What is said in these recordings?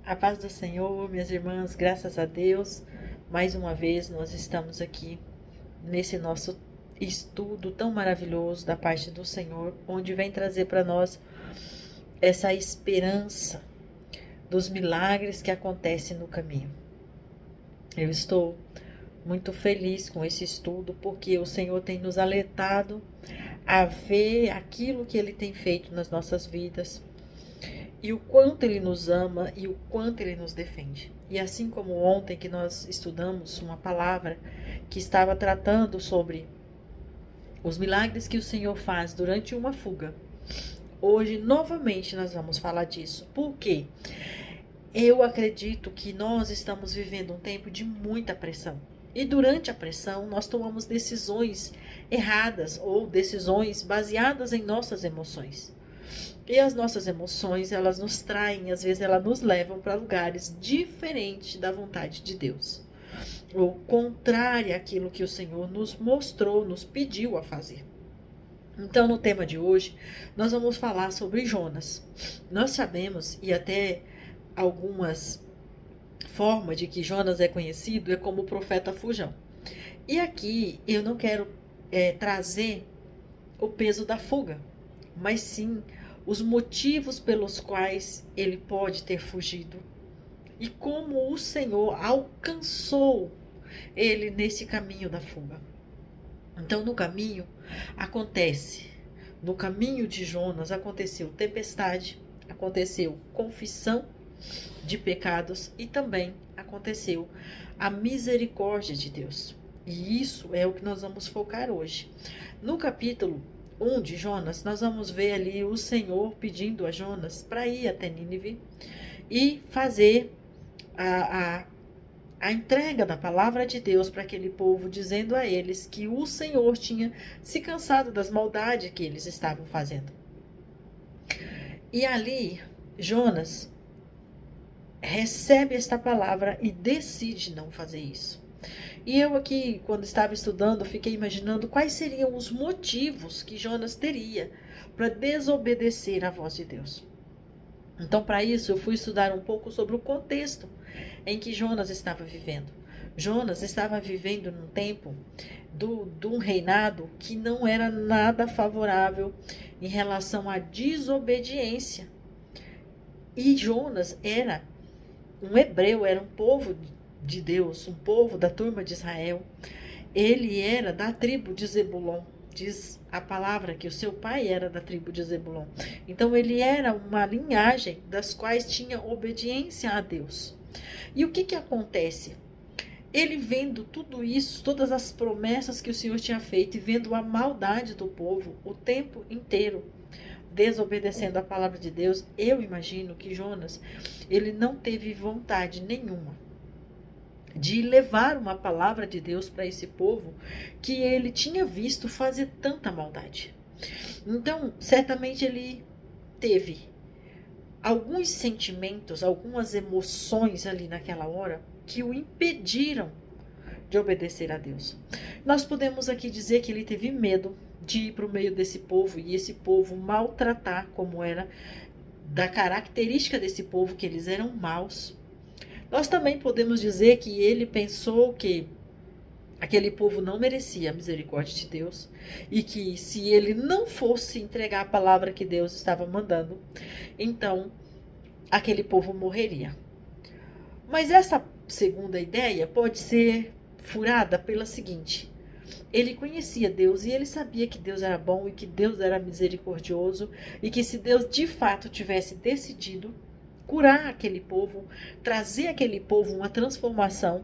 A paz do Senhor, minhas irmãs, graças a Deus, mais uma vez nós estamos aqui nesse nosso estudo tão maravilhoso da parte do Senhor, onde vem trazer para nós essa esperança dos milagres que acontecem no caminho. Eu estou muito feliz com esse estudo, porque o Senhor tem nos alertado a ver aquilo que Ele tem feito nas nossas vidas, e o quanto Ele nos ama e o quanto Ele nos defende. E assim como ontem que nós estudamos uma palavra que estava tratando sobre os milagres que o Senhor faz durante uma fuga, hoje novamente nós vamos falar disso. Por quê? Eu acredito que nós estamos vivendo um tempo de muita pressão. E durante a pressão nós tomamos decisões erradas ou decisões baseadas em nossas emoções. E as nossas emoções, elas nos traem, às vezes elas nos levam para lugares diferentes da vontade de Deus. Ou contrária àquilo que o Senhor nos mostrou, nos pediu a fazer. Então, no tema de hoje, nós vamos falar sobre Jonas. Nós sabemos, e até algumas formas de que Jonas é conhecido, é como o profeta fujão. E aqui eu não quero trazer o peso da fuga, mas sim os motivos pelos quais ele pode ter fugido e como o Senhor alcançou ele nesse caminho da fuga. Então, no caminho de Jonas aconteceu tempestade, aconteceu confissão de pecados e também aconteceu a misericórdia de Deus. E isso é o que nós vamos focar hoje. No capítulo 1 de Jonas, nós vamos ver ali o Senhor pedindo a Jonas para ir até Nínive e fazer a entrega da palavra de Deus para aquele povo, dizendo a eles que o Senhor tinha se cansado das maldades que eles estavam fazendo. E ali, Jonas recebe esta palavra e decide não fazer isso. E eu aqui, quando estava estudando, fiquei imaginando quais seriam os motivos que Jonas teria para desobedecer à voz de Deus. Então, para isso, eu fui estudar um pouco sobre o contexto em que Jonas estava vivendo. Jonas estava vivendo num tempo de um reinado que não era nada favorável em relação à desobediência. E Jonas era um hebreu, era um povo de Deus, um povo da turma de Israel. Ele era da tribo de Zebulon. Diz a palavra que o seu pai era da tribo de Zebulon. Então ele era uma linhagem das quais tinha obediência a Deus. E o que acontece? Ele vendo tudo isso, todas as promessas que o Senhor tinha feito e vendo a maldade do povo o tempo inteiro, desobedecendo a palavra de Deus, eu imagino que Jonas, ele não teve vontade nenhuma de levar uma palavra de Deus para esse povo que ele tinha visto fazer tanta maldade. Então, certamente ele teve alguns sentimentos, algumas emoções ali naquela hora que o impediram de obedecer a Deus. Nós podemos aqui dizer que ele teve medo de ir para o meio desse povo e esse povo maltratar, como era da característica desse povo, que eles eram maus. Nós também podemos dizer que ele pensou que aquele povo não merecia a misericórdia de Deus e que se ele não fosse entregar a palavra que Deus estava mandando, então aquele povo morreria. Mas essa segunda ideia pode ser furada pela seguinte: ele conhecia Deus e ele sabia que Deus era bom e que Deus era misericordioso e que se Deus de fato tivesse decidido curar aquele povo, trazer aquele povo uma transformação,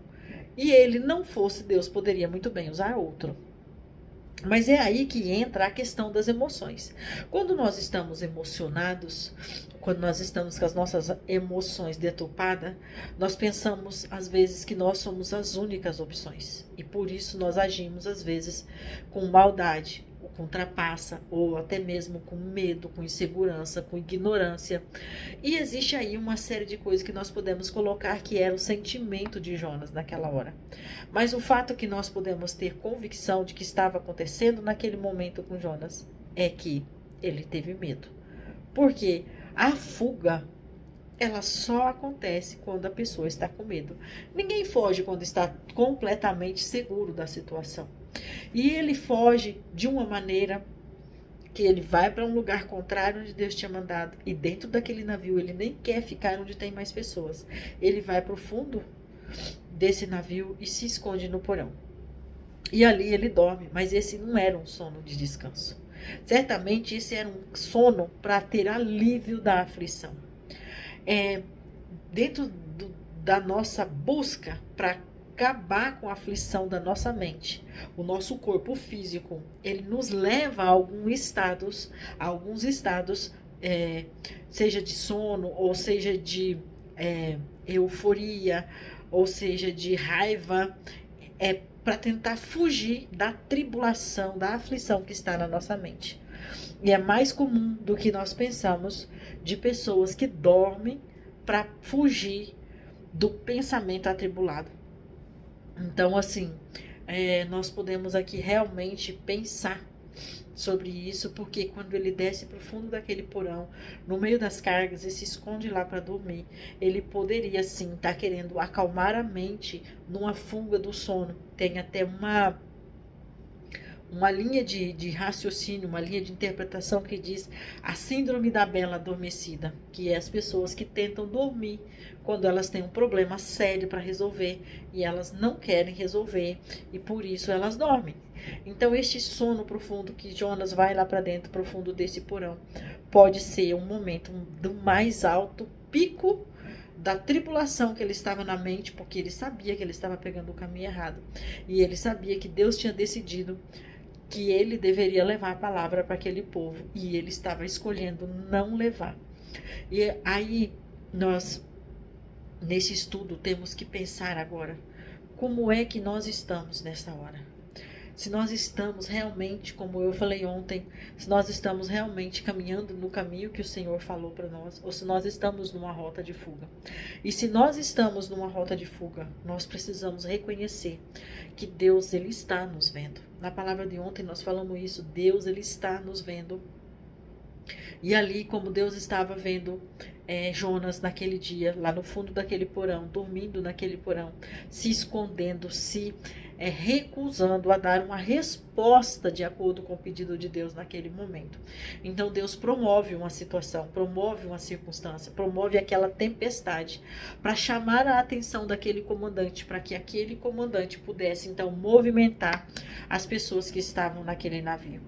e ele não fosse, Deus poderia muito bem usar outro. Mas é aí que entra a questão das emoções. Quando nós estamos emocionados, quando nós estamos com as nossas emoções deturpadas, nós pensamos às vezes que nós somos as únicas opções. E por isso nós agimos às vezes com maldade, com trapaça, ou até mesmo com medo, com insegurança, com ignorância. E existe aí uma série de coisas que nós podemos colocar que era o sentimento de Jonas naquela hora. Mas o fato que nós podemos ter convicção de que estava acontecendo naquele momento com Jonas é que ele teve medo. Porque a fuga ela só acontece quando a pessoa está com medo. Ninguém foge quando está completamente seguro da situação. E ele foge de uma maneira que ele vai para um lugar contrário onde Deus tinha mandado. E dentro daquele navio ele nem quer ficar onde tem mais pessoas. Ele vai para o fundo desse navio e se esconde no porão. E ali ele dorme, mas esse não era um sono de descanso. Certamente esse era um sono para ter alívio da aflição. Dentro da nossa busca para acabar com a aflição da nossa mente, o nosso corpo físico, ele nos leva a alguns estados, seja de sono, ou seja de euforia, ou seja de raiva, para tentar fugir da tribulação, da aflição que está na nossa mente. E é mais comum do que nós pensamos de pessoas que dormem para fugir do pensamento atribulado. Então, assim, nós podemos aqui realmente pensar sobre isso, porque quando ele desce para o fundo daquele porão, no meio das cargas, e se esconde lá para dormir, ele poderia sim estar querendo acalmar a mente numa fuga do sono. Tem até uma linha de raciocínio, uma linha de interpretação que diz a síndrome da bela adormecida, que é as pessoas que tentam dormir quando elas têm um problema sério para resolver e elas não querem resolver e por isso elas dormem. Então este sono profundo que Jonas vai lá para dentro, profundo desse porão, pode ser um momento do mais alto pico da tribulação que ele estava na mente, porque ele sabia que ele estava pegando o caminho errado e ele sabia que Deus tinha decidido que ele deveria levar a palavra para aquele povo e ele estava escolhendo não levar. E aí nós, nesse estudo, temos que pensar agora como é que nós estamos nessa hora. Se nós estamos realmente, como eu falei ontem, se nós estamos realmente caminhando no caminho que o Senhor falou para nós, ou se nós estamos numa rota de fuga. E se nós estamos numa rota de fuga, nós precisamos reconhecer que Deus, ele está nos vendo. Na palavra de ontem nós falamos isso, Deus, ele está nos vendo. E ali, como Deus estava vendo Jonas naquele dia, lá no fundo daquele porão, dormindo naquele porão, se escondendo, se recusando a dar uma resposta de acordo com o pedido de Deus naquele momento. Então Deus promove uma situação, promove uma circunstância, promove aquela tempestade para chamar a atenção daquele comandante, para que aquele comandante pudesse então movimentar as pessoas que estavam naquele navio.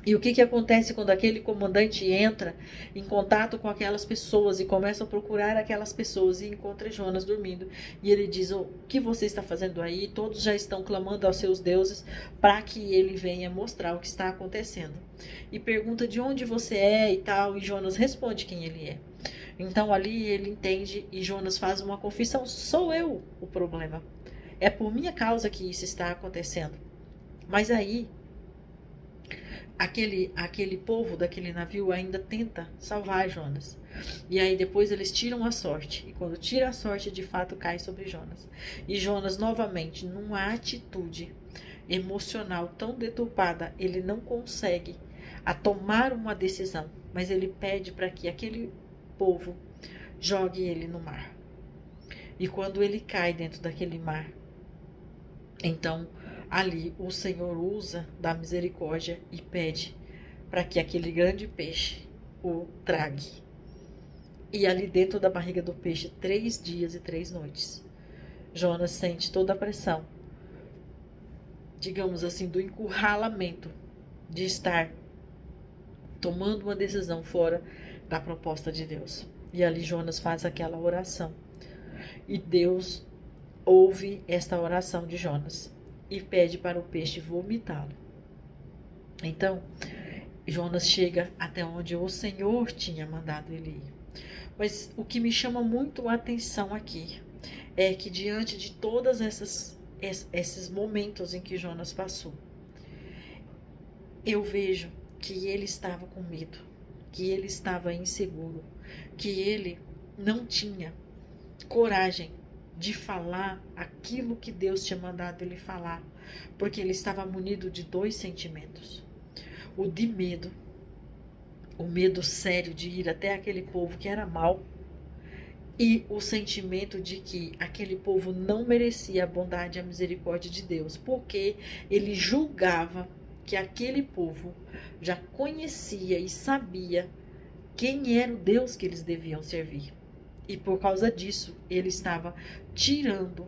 E o que acontece quando aquele comandante entra em contato com aquelas pessoas e começa a procurar aquelas pessoas e encontra Jonas dormindo? E ele diz, o que você está fazendo aí? Todos já estão clamando aos seus deuses para que ele venha mostrar o que está acontecendo. E pergunta de onde você é e tal, e Jonas responde quem ele é. Então ali ele entende e Jonas faz uma confissão, sou eu o problema. É por minha causa que isso está acontecendo. Mas aí aquele povo daquele navio ainda tenta salvar Jonas. E aí depois eles tiram a sorte. E quando tira a sorte, de fato cai sobre Jonas. E Jonas novamente, numa atitude emocional tão deturpada, ele não consegue tomar uma decisão. Mas ele pede para que aquele povo jogue ele no mar. E quando ele cai dentro daquele mar, então ali o Senhor usa da misericórdia e pede para que aquele grande peixe o trague. E ali dentro da barriga do peixe, 3 dias e 3 noites, Jonas sente toda a pressão, digamos assim, do encurralamento de estar tomando uma decisão fora da proposta de Deus. E ali Jonas faz aquela oração. E Deus ouve esta oração de Jonas e pede para o peixe vomitá-lo. Então, Jonas chega até onde o Senhor tinha mandado ele ir. Mas o que me chama muito a atenção aqui é que diante de todas esses momentos em que Jonas passou, eu vejo que ele estava com medo, que ele estava inseguro, que ele não tinha coragem de falar aquilo que Deus tinha mandado ele falar, porque ele estava munido de 2 sentimentos. O de medo, o medo sério de ir até aquele povo que era mau, e o sentimento de que aquele povo não merecia a bondade e a misericórdia de Deus, porque ele julgava que aquele povo já conhecia e sabia quem era o Deus que eles deviam servir. E por causa disso, ele estava tirando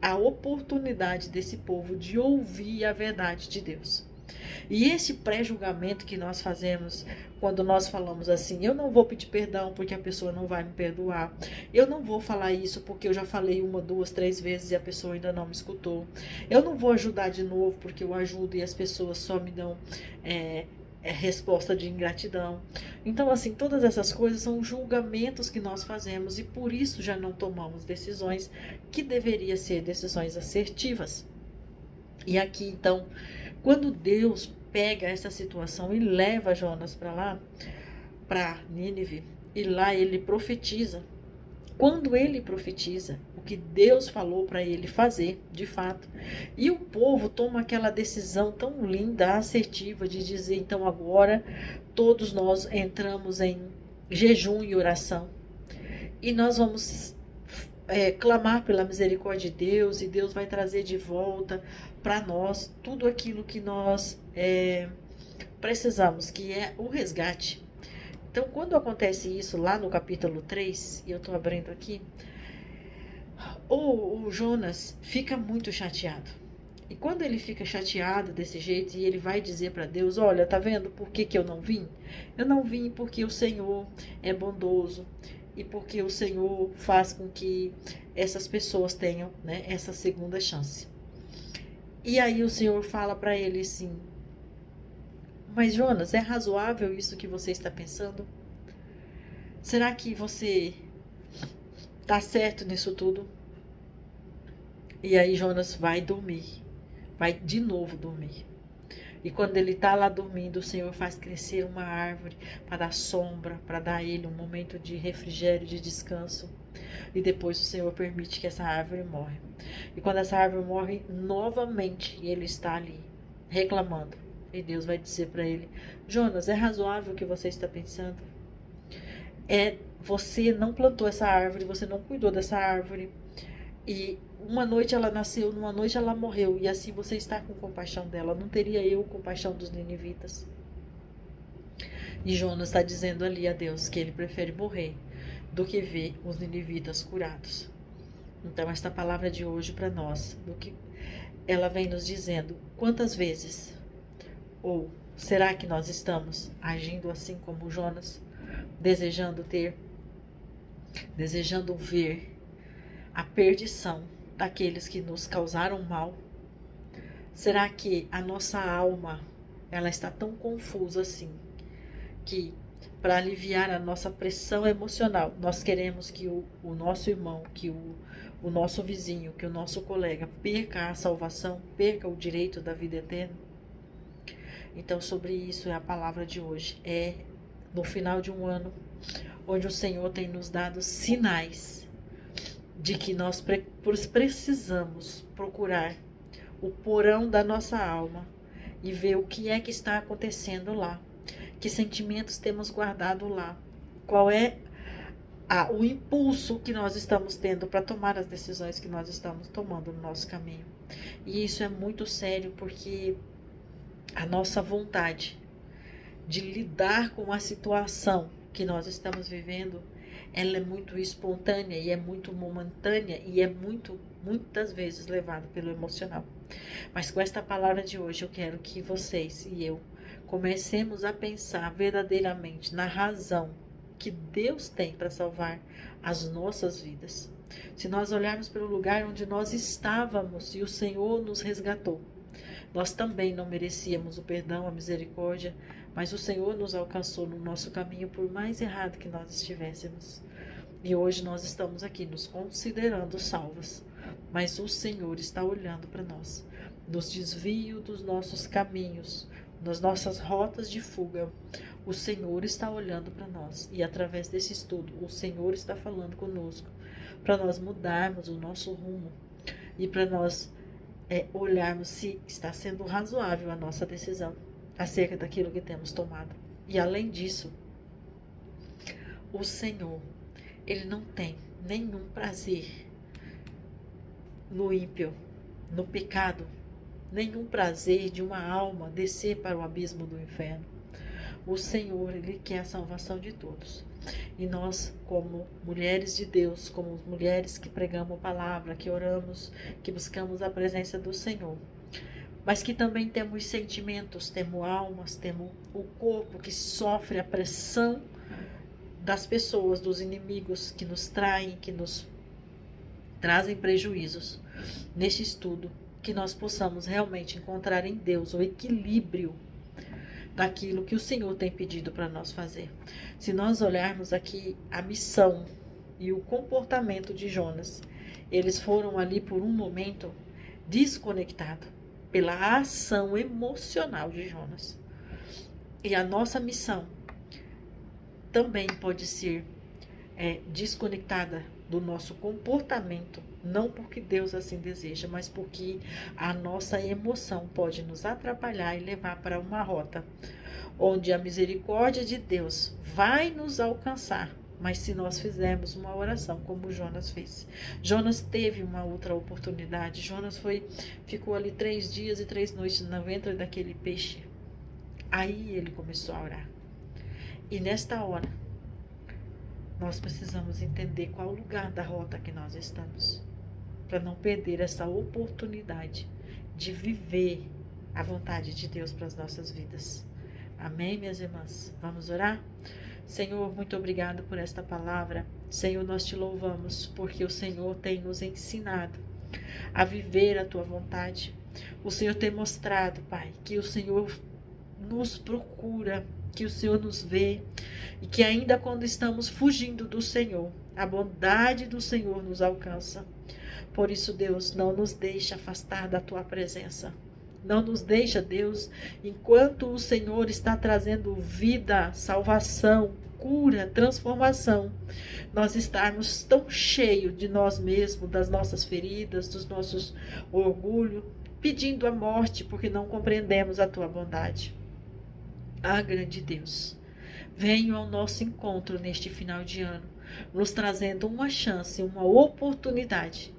a oportunidade desse povo de ouvir a verdade de Deus. E esse pré-julgamento que nós fazemos quando nós falamos assim, eu não vou pedir perdão porque a pessoa não vai me perdoar, eu não vou falar isso porque eu já falei 1, 2, 3 vezes e a pessoa ainda não me escutou, eu não vou ajudar de novo porque eu ajudo e as pessoas só me dão resposta de ingratidão. Então, assim, todas essas coisas são julgamentos que nós fazemos e por isso já não tomamos decisões que deveriam ser decisões assertivas. E aqui, então, quando Deus pega essa situação e leva Jonas para lá, para Nínive, e lá ele profetiza. Quando ele profetiza o que Deus falou para ele fazer, de fato, e o povo toma aquela decisão tão linda, assertiva, de dizer, então agora todos nós entramos em jejum e oração, e nós vamos clamar pela misericórdia de Deus, e Deus vai trazer de volta para nós tudo aquilo que nós precisamos, que é o resgate. Então, quando acontece isso lá no capítulo 3, e eu estou abrindo aqui, o Jonas fica muito chateado. E quando ele fica chateado desse jeito, e ele vai dizer para Deus, olha, tá vendo por que eu não vim? Eu não vim porque o Senhor é bondoso, e porque o Senhor faz com que essas pessoas tenham, né, essa segunda chance. E aí o Senhor fala para ele assim, mas Jonas, é razoável isso que você está pensando? Será que você está certo nisso tudo? E aí Jonas vai dormir, vai de novo dormir. E quando ele está lá dormindo, o Senhor faz crescer uma árvore para dar sombra, para dar a ele um momento de refrigério, de descanso. E depois o Senhor permite que essa árvore morre. E quando essa árvore morre, novamente ele está ali, reclamando. E Deus vai dizer para ele, Jonas, é razoável o que você está pensando? Você não plantou essa árvore, você não cuidou dessa árvore. E uma noite ela nasceu, numa noite ela morreu. E assim você está com compaixão dela. Não teria eu compaixão dos ninivitas? E Jonas está dizendo ali a Deus que ele prefere morrer do que ver os ninivitas curados. Então esta palavra de hoje para nós, do que ela vem nos dizendo, quantas vezes, ou será que nós estamos agindo assim como Jonas, desejando ver a perdição daqueles que nos causaram mal? Será que a nossa alma, ela está tão confusa assim, que para aliviar a nossa pressão emocional, nós queremos que o nosso irmão, que o nosso vizinho, que o nosso colega perca a salvação, perca o direito da vida eterna? Então, sobre isso é a palavra de hoje. É no final de um ano, onde o Senhor tem nos dado sinais de que nós precisamos procurar o porão da nossa alma e ver o que é que está acontecendo lá, que sentimentos temos guardado lá, qual é o impulso que nós estamos tendo para tomar as decisões que nós estamos tomando no nosso caminho. E isso é muito sério, porque a nossa vontade de lidar com a situação que nós estamos vivendo, ela é muito espontânea e é muito momentânea e é muitas vezes levada pelo emocional. Mas com esta palavra de hoje eu quero que vocês e eu comecemos a pensar verdadeiramente na razão que Deus tem para salvar as nossas vidas. Se nós olharmos para o lugar onde nós estávamos e o Senhor nos resgatou, nós também não merecíamos o perdão, a misericórdia, mas o Senhor nos alcançou no nosso caminho, por mais errado que nós estivéssemos. E hoje nós estamos aqui nos considerando salvos, mas o Senhor está olhando para nós, nos desvios dos nossos caminhos, nas nossas rotas de fuga. O Senhor está olhando para nós, e através desse estudo, o Senhor está falando conosco, para nós mudarmos o nosso rumo, e para nós olharmos se está sendo razoável a nossa decisão acerca daquilo que temos tomado. E além disso, o Senhor, Ele não tem nenhum prazer no ímpio, no pecado, nenhum prazer de uma alma descer para o abismo do inferno. O Senhor, Ele quer a salvação de todos. E nós, como mulheres de Deus, como mulheres que pregamos a palavra, que oramos, que buscamos a presença do Senhor, mas que também temos sentimentos, temos almas, temos o corpo que sofre a pressão das pessoas, dos inimigos que nos traem, que nos trazem prejuízos. Neste estudo, que nós possamos realmente encontrar em Deus o equilíbrio daquilo que o Senhor tem pedido para nós fazer. Se nós olharmos aqui a missão e o comportamento de Jonas, eles foram ali por um momento desconectados pela ação emocional de Jonas. E a nossa missão também pode ser desconectada do nosso comportamento, não porque Deus assim deseja, mas porque a nossa emoção pode nos atrapalhar e levar para uma rota onde a misericórdia de Deus vai nos alcançar, mas se nós fizermos uma oração como Jonas fez. Jonas teve uma outra oportunidade. Jonas ficou ali 3 dias e 3 noites no ventre daquele peixe. Aí ele começou a orar. E nesta hora, nós precisamos entender qual o lugar da rota que nós estamos, para não perder essa oportunidade de viver a vontade de Deus para as nossas vidas. Amém, minhas irmãs? Vamos orar? Senhor, muito obrigado por esta palavra. Senhor, nós te louvamos porque o Senhor tem nos ensinado a viver a tua vontade. O Senhor tem mostrado, Pai, que o Senhor nos procura, que o Senhor nos vê e que ainda quando estamos fugindo do Senhor, a bondade do Senhor nos alcança. Por isso, Deus, não nos deixa afastar da tua presença. Não nos deixa, Deus, enquanto o Senhor está trazendo vida, salvação, cura, transformação, nós estarmos tão cheios de nós mesmos, das nossas feridas, dos nossos orgulhos, pedindo a morte porque não compreendemos a tua bondade. Ah, grande Deus, venha ao nosso encontro neste final de ano, nos trazendo uma chance, uma oportunidade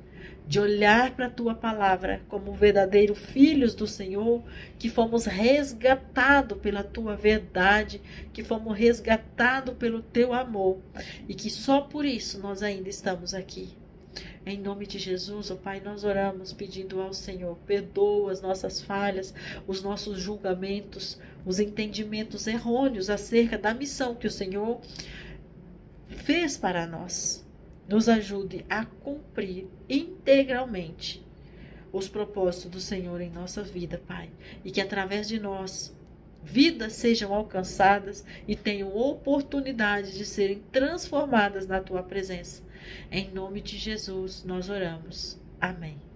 de olhar para a tua palavra como verdadeiros filhos do Senhor, que fomos resgatados pela tua verdade, que fomos resgatados pelo teu amor e que só por isso nós ainda estamos aqui. Em nome de Jesus, ó Pai, nós oramos pedindo ao Senhor, perdoa as nossas falhas, os nossos julgamentos, os entendimentos errôneos acerca da missão que o Senhor fez para nós. Nos ajude a cumprir integralmente os propósitos do Senhor em nossa vida, Pai. E que através de nós, vidas sejam alcançadas e tenham oportunidade de serem transformadas na Tua presença. Em nome de Jesus, nós oramos. Amém.